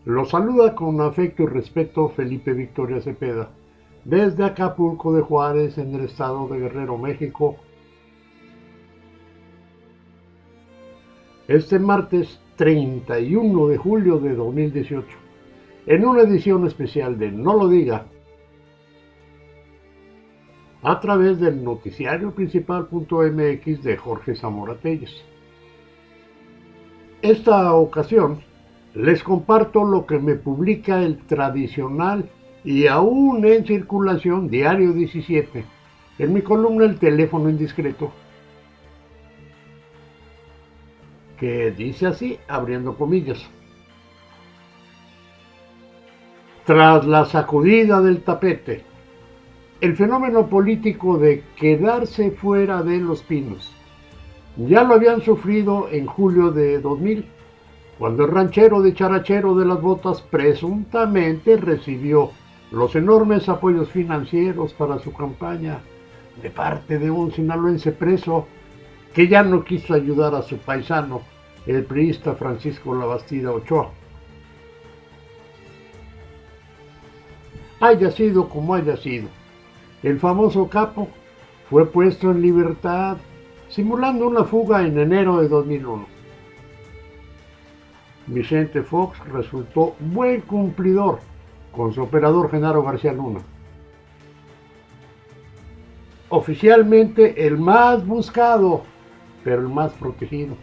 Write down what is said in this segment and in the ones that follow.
Los saluda con afecto y respeto Felipe Victoria Cepeda, desde Acapulco de Juárez, en el estado de Guerrero, México. Este martes 31 de julio de 2018, en una edición especial de No Lo Diga, a través del noticiario principal.mx de Jorge Zamora Telles. Esta ocasión les comparto lo que me publica el tradicional y aún en circulación Diario 17, en mi columna El Teléfono Indiscreto, que dice así, abriendo comillas: tras la sacudida del tapete, el fenómeno político de quedarse fuera de Los Pinos ya lo habían sufrido en julio de 2000, cuando el ranchero de Charachero de las Botas presuntamente recibió los enormes apoyos financieros para su campaña de parte de un sinaloense preso que ya no quiso ayudar a su paisano, el priista Francisco Labastida Ochoa. Haya sido como haya sido, el famoso capo fue puesto en libertad, simulando una fuga en enero de 2001. Vicente Fox resultó buen cumplidor con su operador Genaro García Luna. Oficialmente el más buscado, pero el más protegido.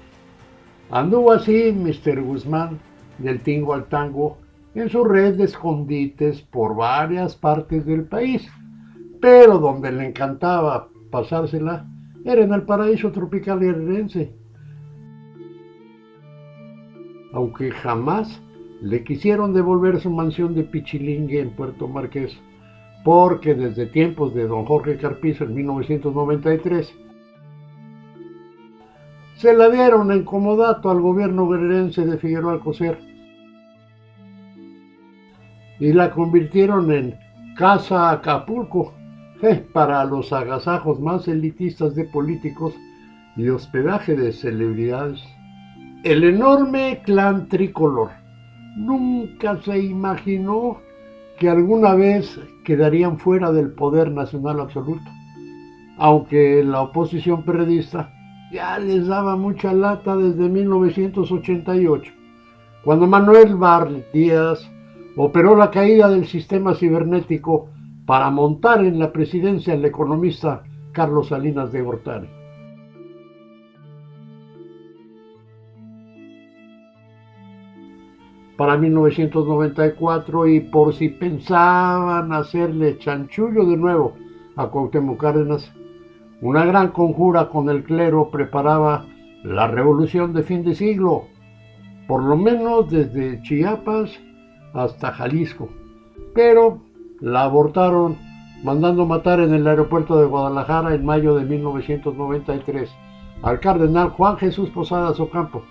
Anduvo así Mr. Guzmán, del tingo al tango, en su red de escondites por varias partes del país, pero donde le encantaba pasársela era en el paraíso tropical guerrerense, aunque jamás le quisieron devolver su mansión de Pichilingue en Puerto Marqués, porque desde tiempos de don Jorge Carpizo en 1993 se la dieron en comodato al gobierno guerrerense de Figueroa Alcocer y la convirtieron en Casa Acapulco, para los agasajos más elitistas de políticos y hospedaje de celebridades. El enorme clan tricolor nunca se imaginó que alguna vez quedarían fuera del poder nacional absoluto, aunque la oposición periodista ya les daba mucha lata desde 1988, cuando Manuel Barlet Díaz operó la caída del sistema cibernético para montar en la presidencia al economista Carlos Salinas de Gortari. Para 1994, y por si pensaban hacerle chanchullo de nuevo a Cuauhtémoc Cárdenas, una gran conjura con el clero preparaba la revolución de fin de siglo, por lo menos desde Chiapas hasta Jalisco, pero la abortaron mandando matar en el aeropuerto de Guadalajara en mayo de 1993 al cardenal Juan Jesús Posadas Ocampo.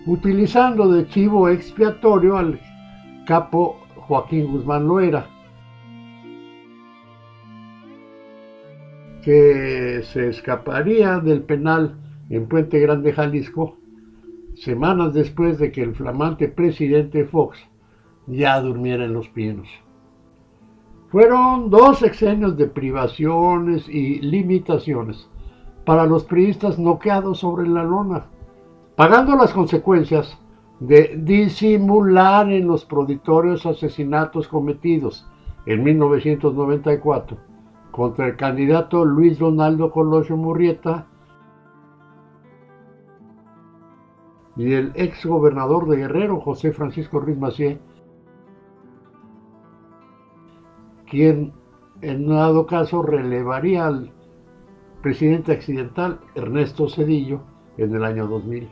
Utilizando de chivo expiatorio al capo Joaquín Guzmán Loera, que se escaparía del penal en Puente Grande, Jalisco, semanas después de que el flamante presidente Fox ya durmiera en Los Pinos. Fueron 2 sexenios de privaciones y limitaciones para los priistas noqueados sobre la lona, pagando las consecuencias de disimular en los proditorios asesinatos cometidos en 1994 contra el candidato Luis Donaldo Colosio Murrieta y el ex gobernador de Guerrero, José Francisco Ruiz Massieu, quien en dado caso relevaría al presidente accidental Ernesto Zedillo en el año 2000.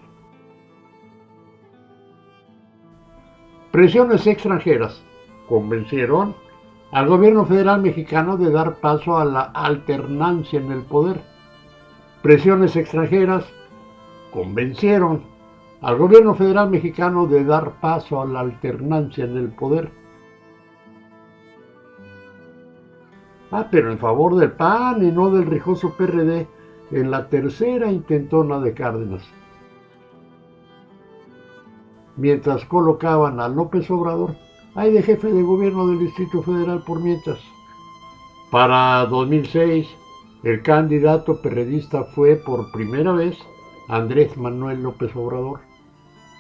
Presiones extranjeras convencieron al gobierno federal mexicano de dar paso a la alternancia en el poder. Presiones extranjeras convencieron al gobierno federal mexicano de dar paso a la alternancia en el poder. Pero en favor del PAN y no del rijoso PRD en la tercera intentona de Cárdenas. Mientras colocaban a López Obrador ahí de jefe de gobierno del Distrito Federal por mientras. Para 2006, el candidato perredista fue por primera vez Andrés Manuel López Obrador,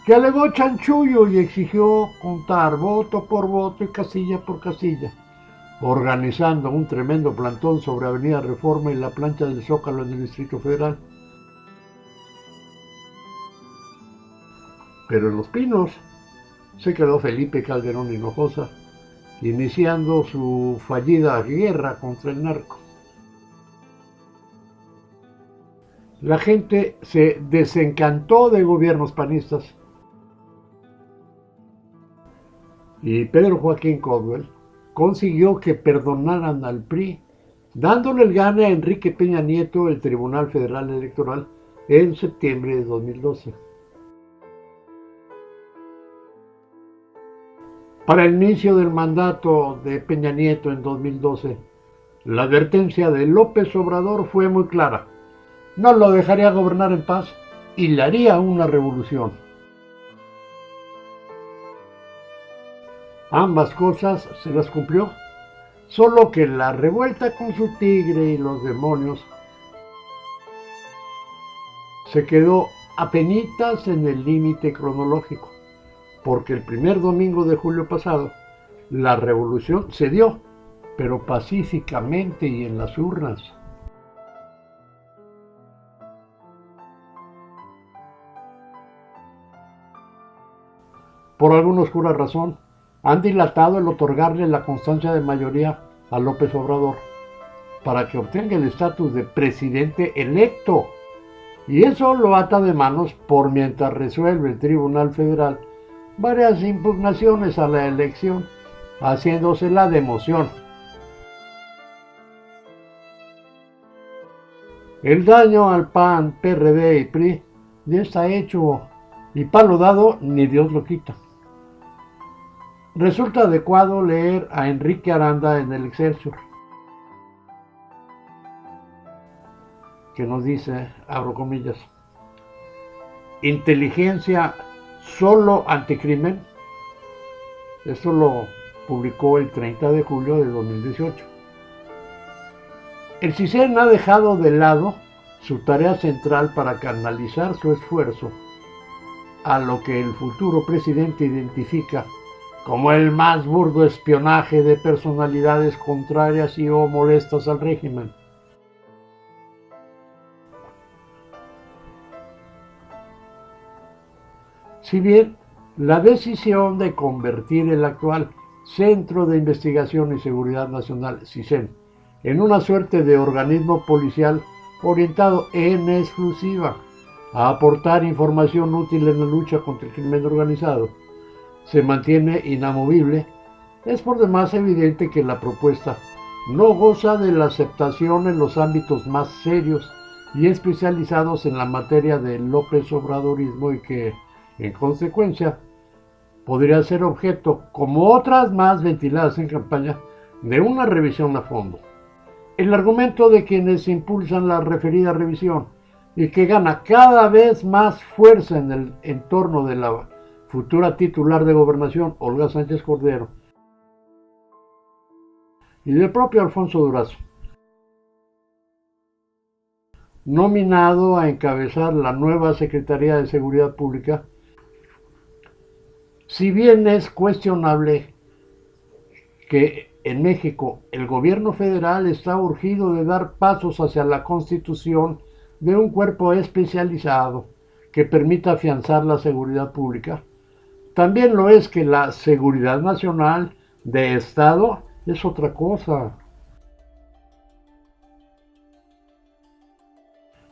que alegó chanchullo y exigió contar voto por voto y casilla por casilla, organizando un tremendo plantón sobre Avenida Reforma y la plancha del Zócalo en el Distrito Federal. Pero en Los Pinos se quedó Felipe Calderón Hinojosa, iniciando su fallida guerra contra el narco. La gente se desencantó de gobiernos panistas y Pedro Joaquín Caldwell consiguió que perdonaran al PRI, dándole el gane a Enrique Peña Nieto el Tribunal Federal Electoral en septiembre de 2012. Para el inicio del mandato de Peña Nieto en 2012, la advertencia de López Obrador fue muy clara: no lo dejaría gobernar en paz y le haría una revolución. Ambas cosas se las cumplió, solo que la revuelta con su tigre y los demonios se quedó apenitas en el límite cronológico, porque el primer domingo de julio pasado la revolución se dio, pero pacíficamente y en las urnas. Por alguna oscura razón, han dilatado el otorgarle la constancia de mayoría a López Obrador para que obtenga el estatus de presidente electo. Y eso lo ata de manos por mientras resuelve el Tribunal Federal varias impugnaciones a la elección, haciéndosela de emoción. El daño al PAN, PRD y PRI ya está hecho, y palo dado ni Dios lo quita. Resulta adecuado leer a Enrique Aranda en el Excelsior, que nos dice, abro comillas, inteligencia solo anticrimen. Esto lo publicó el 30 de julio de 2018. El CISEN ha dejado de lado su tarea central para canalizar su esfuerzo a lo que el futuro presidente identifica como el más burdo espionaje de personalidades contrarias y o molestas al régimen. Si bien la decisión de convertir el actual Centro de Investigación y Seguridad Nacional, CISEN, en una suerte de organismo policial orientado en exclusiva a aportar información útil en la lucha contra el crimen organizado, se mantiene inamovible, es por demás evidente que la propuesta no goza de la aceptación en los ámbitos más serios y especializados en la materia del López Obradorismo y que, en consecuencia, podría ser objeto, como otras más ventiladas en campaña, de una revisión a fondo. El argumento de quienes impulsan la referida revisión y que gana cada vez más fuerza en el entorno de la futura titular de Gobernación, Olga Sánchez Cordero, y del propio Alfonso Durazo, nominado a encabezar la nueva Secretaría de Seguridad Pública, si bien es cuestionable que en México el gobierno federal está urgido de dar pasos hacia la constitución de un cuerpo especializado que permita afianzar la seguridad pública, también lo es que la seguridad nacional de Estado es otra cosa.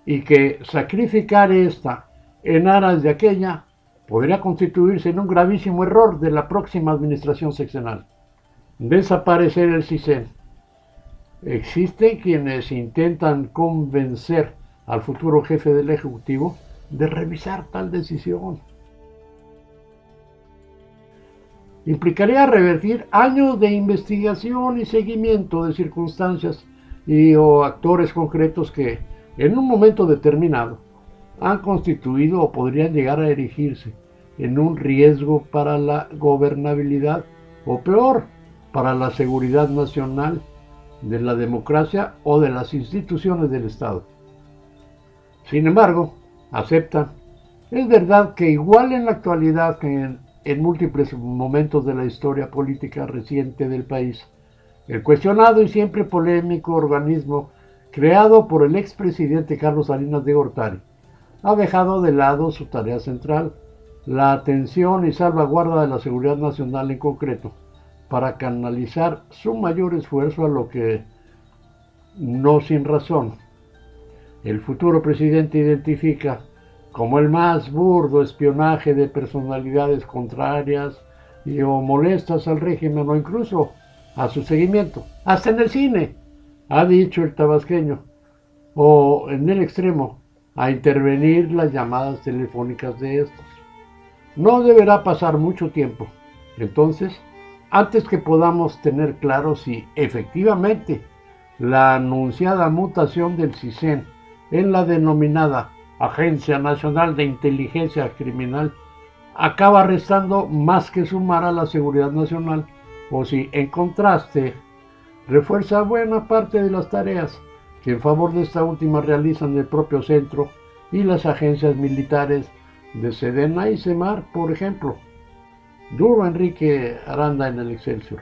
Y que sacrificar esta en aras de aquella podría constituirse en un gravísimo error de la próxima administración sexenal. Desaparecer el CISEN. Existen quienes intentan convencer al futuro jefe del Ejecutivo de revisar tal decisión. Implicaría revertir años de investigación y seguimiento de circunstancias y o actores concretos que, en un momento determinado, han constituido o podrían llegar a erigirse en un riesgo para la gobernabilidad o peor, para la seguridad nacional, de la democracia o de las instituciones del Estado. Sin embargo, aceptan, es verdad que igual en la actualidad que en múltiples momentos de la historia política reciente del país, el cuestionado y siempre polémico organismo creado por el expresidente Carlos Salinas de Gortari ha dejado de lado su tarea central, la atención y salvaguarda de la seguridad nacional en concreto, para canalizar su mayor esfuerzo a lo que, no sin razón, el futuro presidente identifica como el más burdo espionaje de personalidades contrarias y o molestas al régimen o incluso a su seguimiento, hasta en el cine, ha dicho el tabasqueño, o en el extremo, a intervenir las llamadas telefónicas de estos. No deberá pasar mucho tiempo, entonces, antes que podamos tener claro si efectivamente la anunciada mutación del CISEN en la denominada Agencia Nacional de Inteligencia Criminal acaba restando más que sumar a la seguridad nacional, o si, en contraste, refuerza buena parte de las tareas que en favor de esta última realizan el propio centro y las agencias militares de Sedena y Semar, por ejemplo. Duro Enrique Aranda en el Excelsior.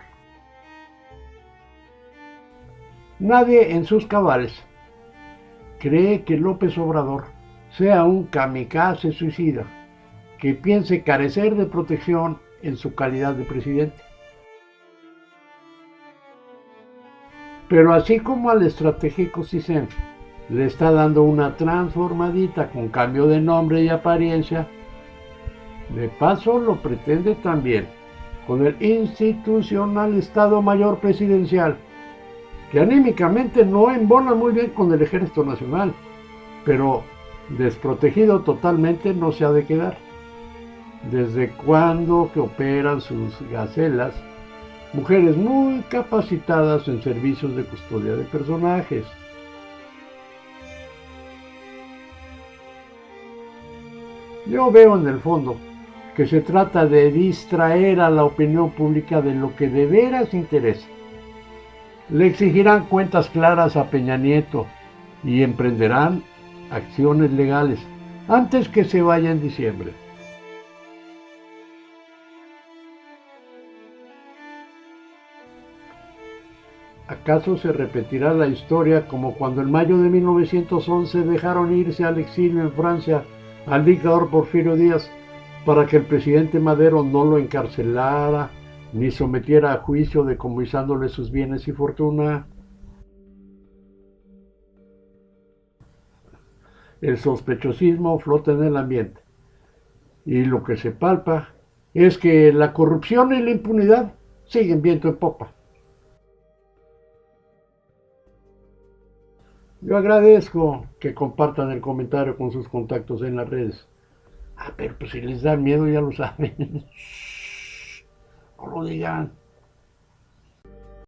Nadie en sus cabales cree que López Obrador sea un kamikaze suicida que piense carecer de protección en su calidad de presidente. Pero así como al estratégico CISEN le está dando una transformadita con cambio de nombre y apariencia, de paso lo pretende también con el institucional Estado Mayor Presidencial, que anímicamente no embona muy bien con el Ejército Nacional, pero desprotegido totalmente no se ha de quedar. ¿Desde cuándo que operan sus gacelas mujeres muy capacitadas en servicios de custodia de personajes? Yo veo en el fondo que se trata de distraer a la opinión pública de lo que de veras interesa. Le exigirán cuentas claras a Peña Nieto y emprenderán acciones legales antes que se vaya en diciembre. ¿Acaso se repetirá la historia como cuando en mayo de 1911 dejaron irse al exilio en Francia al dictador Porfirio Díaz para que el presidente Madero no lo encarcelara ni sometiera a juicio decomisándole sus bienes y fortuna? El sospechosismo flota en el ambiente y lo que se palpa es que la corrupción y la impunidad siguen viento en popa. Yo agradezco que compartan el comentario con sus contactos en las redes. Pero pues si les da miedo ya lo saben. No lo digan.